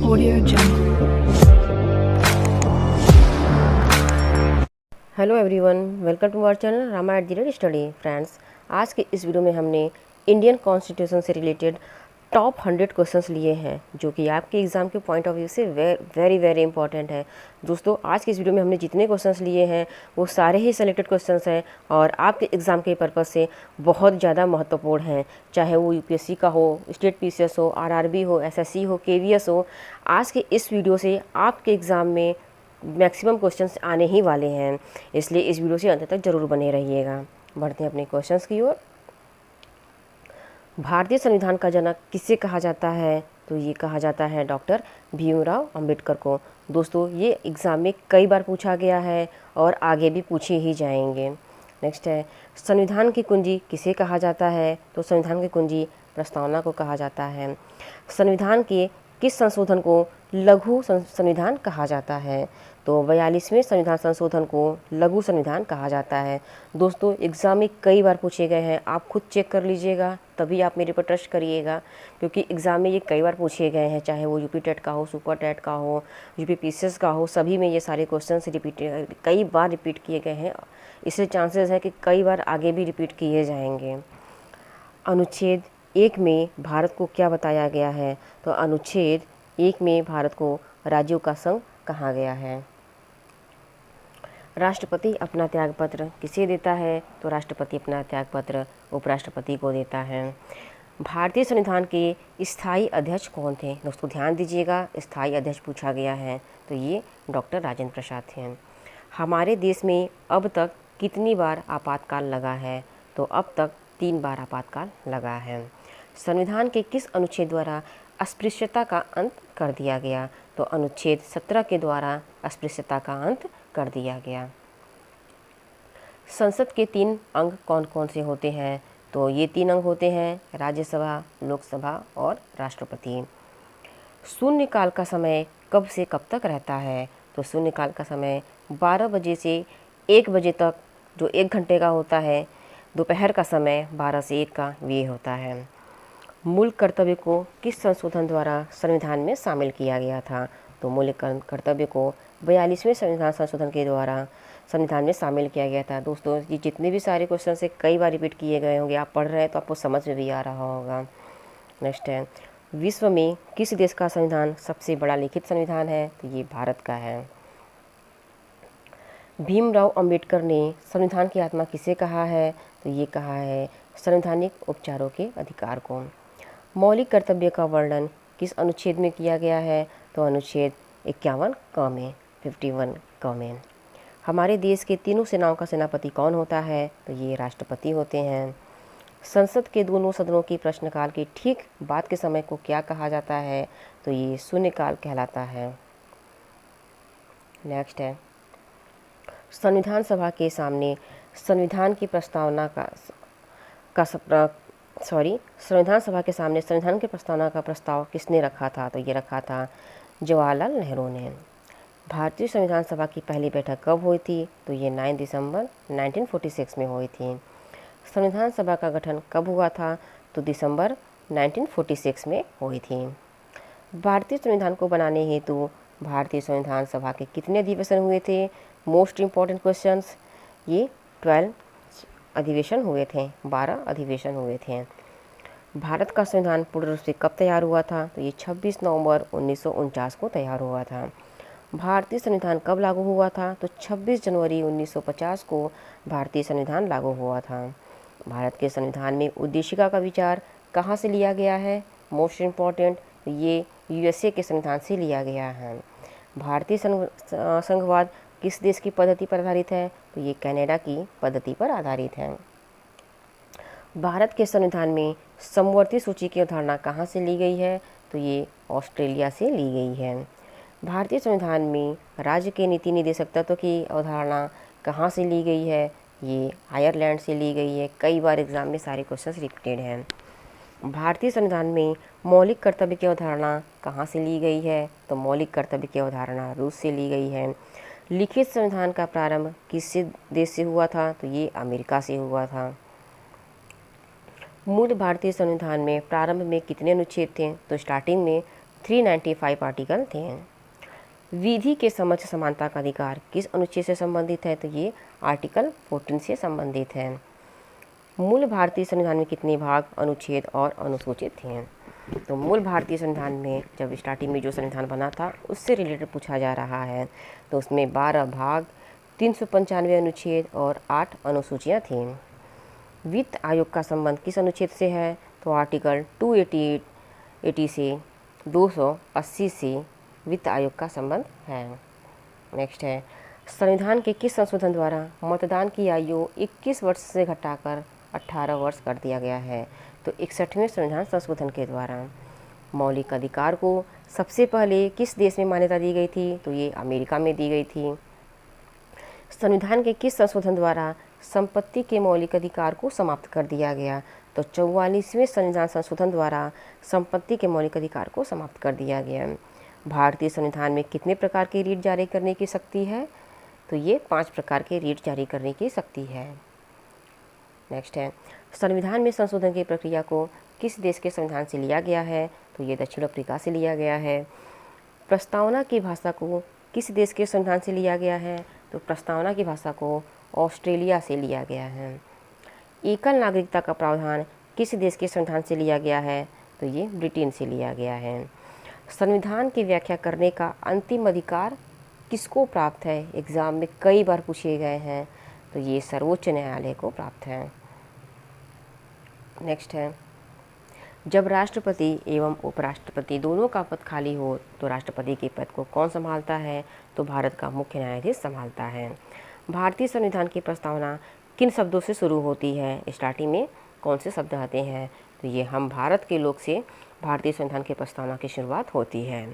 Audio Jungle. Hello everyone, welcome to our channel Rama at the rate study. Friends, आज के इस video में हमने इंडियन कॉन्स्टिट्यूशन से रिलेटेड टॉप 100 क्वेश्चंस लिए हैं जो कि आपके एग्ज़ाम के पॉइंट ऑफ व्यू से वेरी वेरी इंपॉर्टेंट है। दोस्तों, आज के इस वीडियो में हमने जितने क्वेश्चंस लिए हैं वो सारे ही सेलेक्टेड क्वेश्चंस हैं और आपके एग्ज़ाम के पर्पज़ से बहुत ज़्यादा महत्वपूर्ण हैं, चाहे वो यूपीएससी का हो, स्टेट पीसीएस हो, आरआरबी हो, एसएससी हो, केवीएस हो। आज के इस वीडियो से आपके एग्ज़ाम में मैक्सिमम क्वेश्चंस आने ही वाले हैं, इसलिए इस वीडियो से अंत तक जरूर बने रहिएगा। बढ़ते हैं अपने क्वेश्चंस की ओर। भारतीय संविधान का जनक किसे कहा जाता है? तो ये कहा जाता है डॉक्टर भीमराव अंबेडकर को। दोस्तों, ये एग्ज़ाम में कई बार पूछा गया है और आगे भी पूछे ही जाएंगे। नेक्स्ट है, संविधान की कुंजी किसे कहा जाता है? तो संविधान की कुंजी प्रस्तावना को कहा जाता है। संविधान के किस संशोधन को लघु संविधान कहा जाता है? तो 42वें संविधान संशोधन को लघु संविधान कहा जाता है। दोस्तों, एग्ज़ाम में कई बार पूछे गए हैं, आप खुद चेक कर लीजिएगा, तभी आप मेरे पर ट्रस्ट करिएगा, क्योंकि एग्ज़ाम में ये कई बार पूछे गए हैं, चाहे वो यूपी टेट का हो, सुपर टेट का हो, यूपी पीसीएस का हो, सभी में ये सारे क्वेश्चन कई बार रिपीट किए गए हैं। इसलिए चांसेस है कि कई बार आगे भी रिपीट किए जाएंगे। अनुच्छेद 1 में भारत को क्या बताया गया है? तो अनुच्छेद 1 में भारत को राज्यों का संघ कहा गया है। राष्ट्रपति अपना त्यागपत्र किसे देता है? तो राष्ट्रपति अपना त्यागपत्र उपराष्ट्रपति को देता है। भारतीय संविधान के स्थायी अध्यक्ष कौन थे? दोस्तों ध्यान दीजिएगा, स्थायी अध्यक्ष पूछा गया है, तो ये डॉक्टर राजेंद्र प्रसाद थे। हमारे देश में अब तक कितनी बार आपातकाल लगा है? तो अब तक 3 बार आपातकाल लगा है। संविधान के किस अनुच्छेद द्वारा अस्पृश्यता का अंत कर दिया गया? तो अनुच्छेद 17 के द्वारा अस्पृश्यता का अंत कर दिया गया। संसद के 3 अंग कौन कौन से होते हैं? तो ये 3 अंग होते हैं राज्यसभा, लोकसभा और राष्ट्रपति। शून्यकाल का समय कब से कब तक रहता है? तो शून्यकाल का समय 12 बजे से 1 बजे तक, जो 1 घंटे का होता है। दोपहर का समय 12 से 1 का ये होता है। मूल कर्तव्य को किस संशोधन द्वारा संविधान में शामिल किया गया था? तो मूल कर्तव्य को 42वें संविधान संशोधन के द्वारा संविधान में शामिल किया गया था। दोस्तों, ये जितने भी सारे क्वेश्चन से कई बार रिपीट किए गए होंगे, आप पढ़ रहे हैं तो आपको समझ में भी आ रहा होगा। नेक्स्ट है, विश्व में किस देश का संविधान सबसे बड़ा लिखित संविधान है? तो ये भारत का है। भीमराव अंबेडकर ने संविधान की आत्मा किसे कहा है? तो ये कहा है संवैधानिक उपचारों के अधिकार को। मौलिक कर्तव्य का वर्णन किस अनुच्छेद में किया गया है? तो अनुच्छेद 51 क में, 51 क में। हमारे देश के तीनों सेनाओं का सेनापति कौन होता है? तो ये राष्ट्रपति होते हैं। संसद के दोनों सदनों की प्रश्नकाल के ठीक बाद के समय को क्या कहा जाता है? तो ये शून्यकाल कहलाता है। नेक्स्ट है, संविधान सभा के सामने संविधान की प्रस्तावना संविधान सभा के सामने संविधान की प्रस्तावना का प्रस्ताव किसने रखा था? तो ये रखा था जवाहरलाल नेहरू ने। भारतीय संविधान सभा की पहली बैठक कब हुई थी? तो ये 9 दिसंबर 1946 में हुई थी। संविधान सभा का गठन कब हुआ था? तो दिसंबर 1946 में हुई थी। भारतीय संविधान को बनाने हेतु भारतीय संविधान सभा के कितने अधिवेशन हुए थे? मोस्ट इम्पॉर्टेंट क्वेश्चंस, ये 12 अधिवेशन हुए थे, 12 अधिवेशन हुए थे। भारत का संविधान पूर्ण रूप से कब तैयार हुआ था? तो ये 26 नवंबर 1949 को तैयार हुआ था। भारतीय संविधान कब लागू हुआ था? तो 26 जनवरी 1950 को भारतीय संविधान लागू हुआ था। भारत के संविधान में उद्देशिका का विचार कहाँ से लिया गया है? मोस्ट इम्पॉर्टेंट, ये यूएसए के संविधान से लिया गया है। भारतीय संघवाद किस देश की पद्धति पर आधारित है? तो ये कनाडा की पद्धति पर आधारित है। भारत के संविधान में समवर्ती सूची की अवधारणा कहाँ से ली गई है? तो ये ऑस्ट्रेलिया से ली गई है। भारतीय संविधान में राज्य के नीति निदेशक तत्व की अवधारणा कहाँ से ली गई है? ये आयरलैंड से ली गई है। कई बार एग्जाम में सारे क्वेश्चंस रिपीटेड हैं। भारतीय संविधान में मौलिक कर्तव्य की अवधारणा कहाँ से ली गई है? तो मौलिक कर्तव्य की अवधारणा रूस से ली गई है। लिखित संविधान का प्रारंभ किस देश से हुआ था? तो ये अमेरिका से हुआ था। मूल भारतीय संविधान में प्रारंभ में कितने अनुच्छेद थे? तो स्टार्टिंग में 395 आर्टिकल थे। विधि के समझ समानता का अधिकार किस अनुच्छेद से संबंधित है? तो ये आर्टिकल 14 से संबंधित है। मूल भारतीय संविधान में कितने भाग, अनुच्छेद और अनुसूचित हैं? तो मूल भारतीय संविधान में जब स्टार्टिंग में जो संविधान बना था उससे रिलेटेड पूछा जा रहा है। तो उसमें 12 भाग, 395 अनुच्छेद और 8 अनुसूचियाँ थीं। वित्त आयोग का संबंध किस अनुच्छेद से है? तो आर्टिकल 288 से 280 से वित्त आयोग का संबंध है। नेक्स्ट है, संविधान के किस संशोधन द्वारा मतदान की आयु 21 वर्ष से घटाकर 18 वर्ष कर दिया गया है? तो 61वें संविधान संशोधन के द्वारा। मौलिक अधिकार को सबसे पहले किस देश में मान्यता दी गई थी? तो ये अमेरिका में दी गई थी। संविधान के किस संशोधन द्वारा संपत्ति के मौलिक अधिकार को समाप्त कर दिया गया? तो 44वें संविधान संशोधन द्वारा संपत्ति के मौलिक अधिकार को समाप्त कर दिया गया। भारतीय संविधान में कितने प्रकार के रीट जारी करने की शक्ति है? तो ये 5 प्रकार के रीट जारी करने की शक्ति है। नेक्स्ट है, संविधान में संशोधन की प्रक्रिया को किस देश के संविधान से लिया गया है? तो ये दक्षिण अफ्रीका से लिया गया है। प्रस्तावना की भाषा को किस देश के संविधान से लिया गया है? तो प्रस्तावना की भाषा को ऑस्ट्रेलिया से लिया गया है। एकल नागरिकता का प्रावधान किस देश के संविधान से लिया गया है? तो ये ब्रिटेन से लिया गया है। संविधान की व्याख्या करने का अंतिम अधिकार किसको प्राप्त है? एग्ज़ाम में कई बार पूछे गए हैं, तो ये सर्वोच्च न्यायालय को प्राप्त है। नेक्स्ट है, जब राष्ट्रपति एवं उपराष्ट्रपति दोनों का पद खाली हो तो राष्ट्रपति के पद को कौन संभालता है? तो भारत का मुख्य न्यायाधीश संभालता है। भारतीय संविधान की प्रस्तावना किन शब्दों से शुरू होती है? स्टार्टिंग में कौन से शब्द आते हैं? तो ये हम भारत के लोग से भारतीय संविधान की प्रस्तावना की शुरुआत होती है।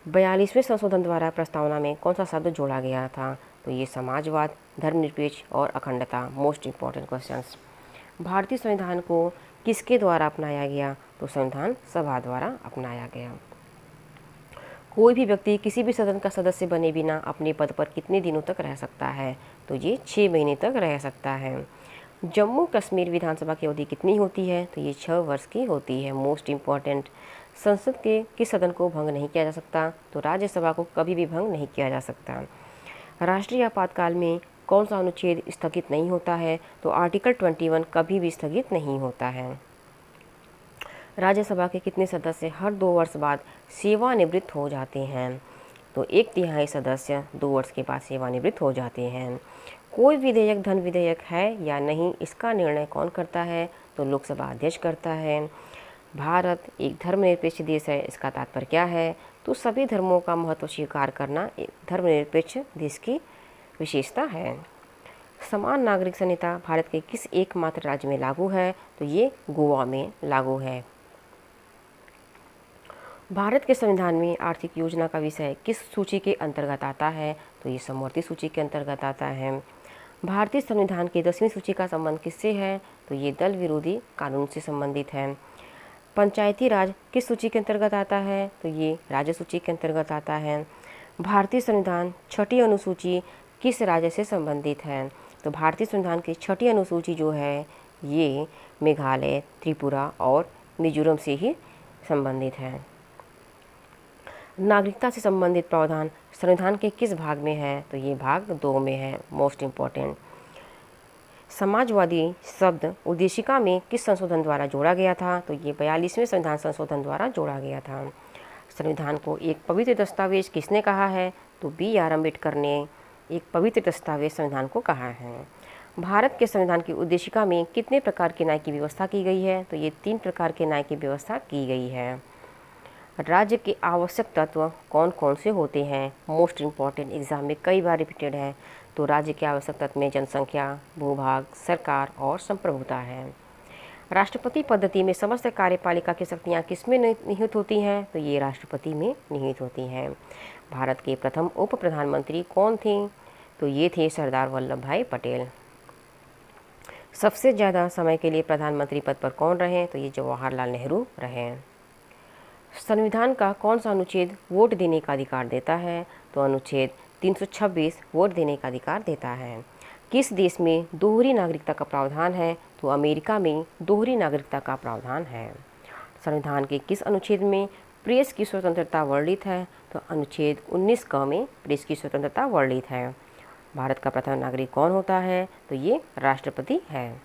42वें संशोधन द्वारा प्रस्तावना में कौन सा शब्द जोड़ा गया था? तो ये समाजवाद, धर्मनिरपेक्ष और अखंडता, मोस्ट इम्पॉर्टेंट क्वेश्चंस। भारतीय संविधान को किसके द्वारा अपनाया गया? तो संविधान सभा द्वारा अपनाया गया। कोई भी व्यक्ति किसी भी सदन का सदस्य बने बिना अपने पद पर कितने दिनों तक रह सकता है? तो ये 6 महीने तक रह सकता है। जम्मू कश्मीर विधानसभा की अवधि कितनी होती है? तो ये 6 वर्ष की होती है। मोस्ट इम्पॉर्टेंट, संसद के किस सदन को भंग नहीं किया जा सकता? तो राज्यसभा को कभी भी भंग नहीं किया जा सकता। राष्ट्रीय आपातकाल में कौन सा अनुच्छेद स्थगित नहीं होता है? तो आर्टिकल 21 कभी भी स्थगित नहीं होता है। राज्यसभा के कितने सदस्य हर 2 वर्ष बाद सेवानिवृत्त हो जाते हैं? तो 1/3 सदस्य 2 वर्ष के बाद सेवानिवृत्त हो जाते हैं। कोई विधेयक धन विधेयक है या नहीं, इसका निर्णय कौन करता है? तो लोकसभा अध्यक्ष करता है। भारत एक धर्मनिरपेक्ष देश है, इसका तात्पर्य क्या है? तो सभी धर्मों का महत्व स्वीकार करना एक धर्मनिरपेक्ष देश की विशेषता है। समान नागरिक संहिता भारत के किस एकमात्र राज्य में लागू है? तो ये गोवा में लागू है। भारत के संविधान में आर्थिक योजना का विषय किस सूची के अंतर्गत आता है? तो ये समवर्ती सूची के अंतर्गत आता है। भारतीय संविधान की 10वीं सूची का संबंध किससे है? तो ये दल विरोधी कानून से संबंधित है। पंचायती राज किस सूची के अंतर्गत आता है? तो ये राज्य सूची के अंतर्गत आता है। भारतीय संविधान 6ठी अनुसूची किस राज्य से संबंधित है? तो भारतीय संविधान की 6ठी अनुसूची जो है ये मेघालय, त्रिपुरा और मिजोरम से ही संबंधित है। नागरिकता से संबंधित प्रावधान संविधान के किस भाग में है? तो ये भाग 2 में है। मोस्ट इम्पॉर्टेंट, समाजवादी शब्द उद्देशिका में किस संशोधन द्वारा जोड़ा गया था? तो ये 42वें संविधान संशोधन द्वारा जोड़ा गया था। संविधान को एक पवित्र दस्तावेज किसने कहा है? तो B.R. अम्बेडकर ने एक पवित्र दस्तावेज संविधान को कहा है। भारत के संविधान की उद्देशिका में कितने प्रकार के न्याय की व्यवस्था की गई है? तो ये 3 प्रकार के न्याय की व्यवस्था की गई है। राज्य के आवश्यक तत्व कौन कौन से होते हैं? मोस्ट इम्पॉर्टेंट, एग्जाम में कई बार रिपीटेड है। तो राज्य के आवश्यक तत्व में जनसंख्या, भूभाग, सरकार और संप्रभुता है। राष्ट्रपति पद्धति में समस्त कार्यपालिका की शक्तियाँ किसमें निहित होती हैं? तो ये राष्ट्रपति में निहित होती हैं। भारत के प्रथम उप प्रधानमंत्री कौन थे? तो ये थे सरदार वल्लभ भाई पटेल। सबसे ज़्यादा समय के लिए प्रधानमंत्री पद पर कौन रहे? तो ये जवाहरलाल नेहरू रहे। संविधान का कौन सा अनुच्छेद वोट देने का अधिकार देता है? तो अनुच्छेद 326 वोट देने का अधिकार देता है। किस देश में दोहरी नागरिकता का प्रावधान है? तो अमेरिका में दोहरी नागरिकता का प्रावधान है। संविधान के किस अनुच्छेद में प्रेस की स्वतंत्रता वर्णित है, तो अनुच्छेद 19 क में प्रेस की स्वतंत्रता वर्णित है। भारत का प्रथम नागरिक कौन होता है, तो ये राष्ट्रपति है।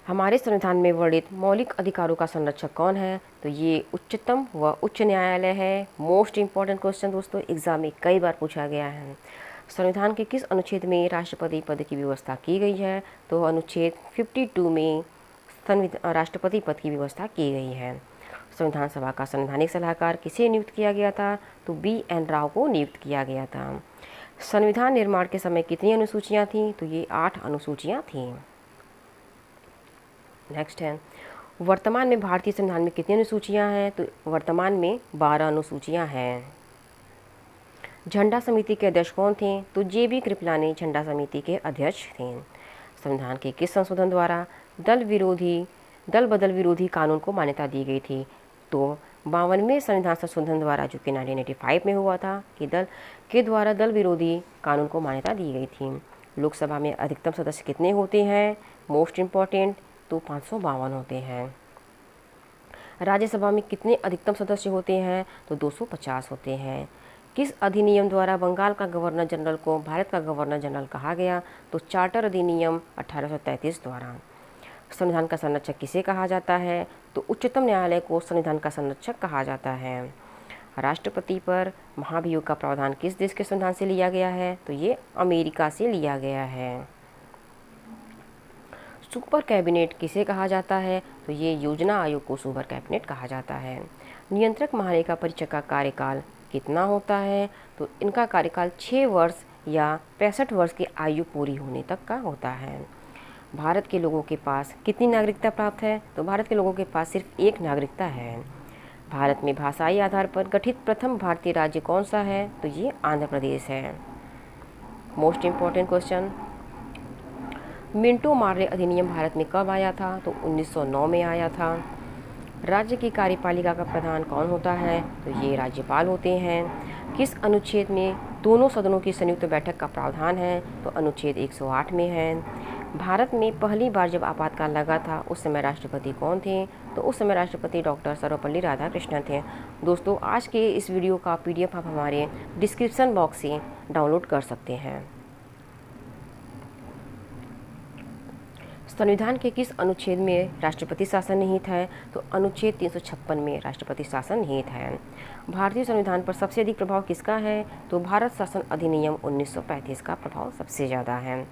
हमारे संविधान में वर्णित मौलिक अधिकारों का संरक्षक कौन है, तो ये उच्चतम व उच्च न्यायालय है। मोस्ट इम्पॉर्टेंट क्वेश्चन दोस्तों, एग्जाम में कई बार पूछा गया है। संविधान के किस अनुच्छेद में राष्ट्रपति पद की व्यवस्था की गई है, तो अनुच्छेद 52 में राष्ट्रपति पद की व्यवस्था की गई है। संविधान सभा का संवैधानिक सलाहकार किसे नियुक्त किया गया था, तो BN राव को नियुक्त किया गया था। संविधान निर्माण के समय कितनी अनुसूचियां थीं, तो ये 8 अनुसूचियां थीं। नेक्स्ट है, वर्तमान में भारतीय संविधान में कितनी अनुसूचियां हैं, तो वर्तमान में 12 अनुसूचियां हैं। झंडा समिति के अध्यक्ष कौन थे, तो JB कृपलानी झंडा समिति के अध्यक्ष थे। संविधान के किस संशोधन द्वारा दल बदल विरोधी कानून को मान्यता दी गई थी, तो 52वें संविधान संशोधन द्वारा, जो कि 1985 में हुआ था, कि दल के द्वारा दल विरोधी कानून को मान्यता दी गई थी। लोकसभा में अधिकतम सदस्य कितने होते हैं, मोस्ट इम्पॉर्टेंट, तो 552 होते हैं। राज्यसभा में कितने अधिकतम सदस्य होते हैं, तो 250 होते हैं। किस अधिनियम द्वारा बंगाल का गवर्नर जनरल को भारत का गवर्नर जनरल कहा गया, तो चार्टर अधिनियम 1833 द्वारा। संविधान का संरक्षक किसे कहा जाता है, तो उच्चतम न्यायालय को संविधान का संरक्षक कहा जाता है। राष्ट्रपति पर महाभियोग का प्रावधान किस देश के संविधान से लिया गया है, तो ये अमेरिका से लिया गया है। सुपर कैबिनेट किसे कहा जाता है, तो ये योजना आयोग को सुपर कैबिनेट कहा जाता है। नियंत्रक महालेखा परीक्षक का कार्यकाल कितना होता है, तो इनका कार्यकाल 6 वर्ष या 65 वर्ष की आयु पूरी होने तक का होता है। भारत के लोगों के पास कितनी नागरिकता प्राप्त है, तो भारत के लोगों के पास सिर्फ 1 नागरिकता है। भारत में भाषाई आधार पर गठित प्रथम भारतीय राज्य कौन सा है, तो ये आंध्र प्रदेश है। मोस्ट इम्पॉर्टेंट क्वेश्चन, मिंटो मार्ले अधिनियम भारत में कब आया था, तो 1909 में आया था। राज्य की कार्यपालिका का प्रधान कौन होता है, तो ये राज्यपाल होते हैं। किस अनुच्छेद में दोनों सदनों की संयुक्त बैठक का प्रावधान है, तो अनुच्छेद 108 में है। भारत में पहली बार जब आपातकाल लगा था, उस समय राष्ट्रपति कौन थे, तो उस समय राष्ट्रपति डॉक्टर सर्वपल्ली राधाकृष्णन थे। दोस्तों, आज के इस वीडियो का PDF आप हमारे डिस्क्रिप्शन बॉक्स से डाउनलोड कर सकते हैं। संविधान के किस अनुच्छेद में राष्ट्रपति शासन निहित है, तो अनुच्छेद 356 में राष्ट्रपति शासन निहित है। भारतीय संविधान पर सबसे अधिक प्रभाव किसका है, तो भारत शासन अधिनियम 1935 का प्रभाव सबसे ज़्यादा है।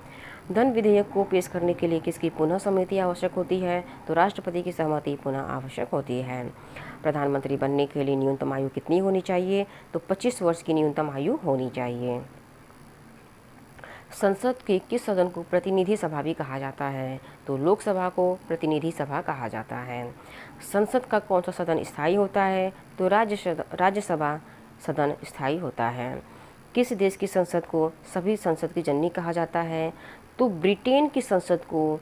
धन विधेयक को पेश करने के लिए किसकी पुनः सहमति आवश्यक होती है, तो राष्ट्रपति की सहमति पुनः आवश्यक होती है। प्रधानमंत्री बनने के लिए न्यूनतम आयु कितनी होनी चाहिए, तो 25 वर्ष की न्यूनतम आयु होनी चाहिए। संसद के किस सदन को प्रतिनिधि सभा भी कहा जाता है, तो लोकसभा को प्रतिनिधि सभा कहा जाता है। संसद का कौन सा सदन स्थायी होता है, तो राज्यसभा सदन स्थायी होता है। किस देश की संसद को सभी संसद की जननी कहा जाता है, तो ब्रिटेन की संसद को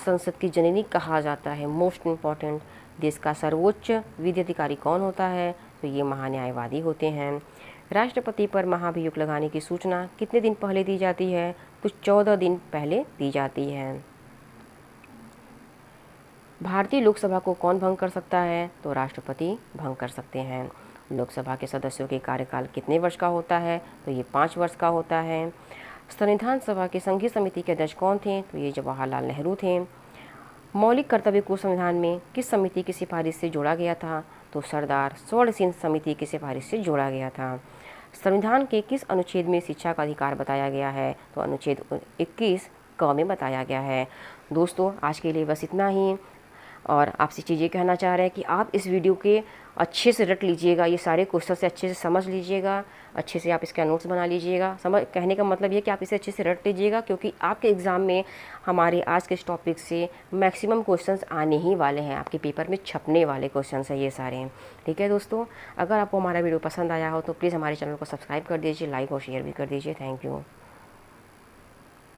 संसद की जननी कहा जाता है। मोस्ट इम्पॉर्टेंट, देश का सर्वोच्च विधि अधिकारी कौन होता है, तो ये महान्यायवादी होते हैं। राष्ट्रपति पर महाभियोग लगाने की सूचना कितने दिन पहले दी जाती है, तो 14 दिन पहले दी जाती है। भारतीय लोकसभा को कौन भंग कर सकता है, तो राष्ट्रपति भंग कर सकते हैं। लोकसभा के सदस्यों के कार्यकाल कितने वर्ष का होता है, तो ये 5 वर्ष का होता है। संविधान सभा के संघीय समिति के अध्यक्ष कौन थे, तो ये जवाहरलाल नेहरू थे। मौलिक कर्तव्य को संविधान में किस समिति की सिफारिश से जोड़ा गया था, तो सरदार स्वर्ण सिंह समिति की सिफारिश से जोड़ा गया था। संविधान के किस अनुच्छेद में शिक्षा का अधिकार बताया गया है, तो अनुच्छेद 21 क में बताया गया है। दोस्तों, आज के लिए बस इतना ही, और आपसे चीज़ें कहना चाह रहे हैं कि आप इस वीडियो के अच्छे से रट लीजिएगा, ये सारे क्वेश्चन से अच्छे से समझ लीजिएगा, अच्छे से आप इसका नोट्स बना लीजिएगा। कहने का मतलब ये कि आप इसे अच्छे से रट लीजिएगा, क्योंकि आपके एग्ज़ाम में हमारे आज के इस टॉपिक से मैक्सिमम क्वेश्चंस आने ही वाले हैं, आपके पेपर में छपने वाले क्वेश्चंस हैं ये सारे। ठीक है दोस्तों, अगर आपको हमारा वीडियो पसंद आया हो तो प्लीज़ हमारे चैनल को सब्सक्राइब कर दीजिए, लाइक और शेयर भी कर दीजिए। Thank you.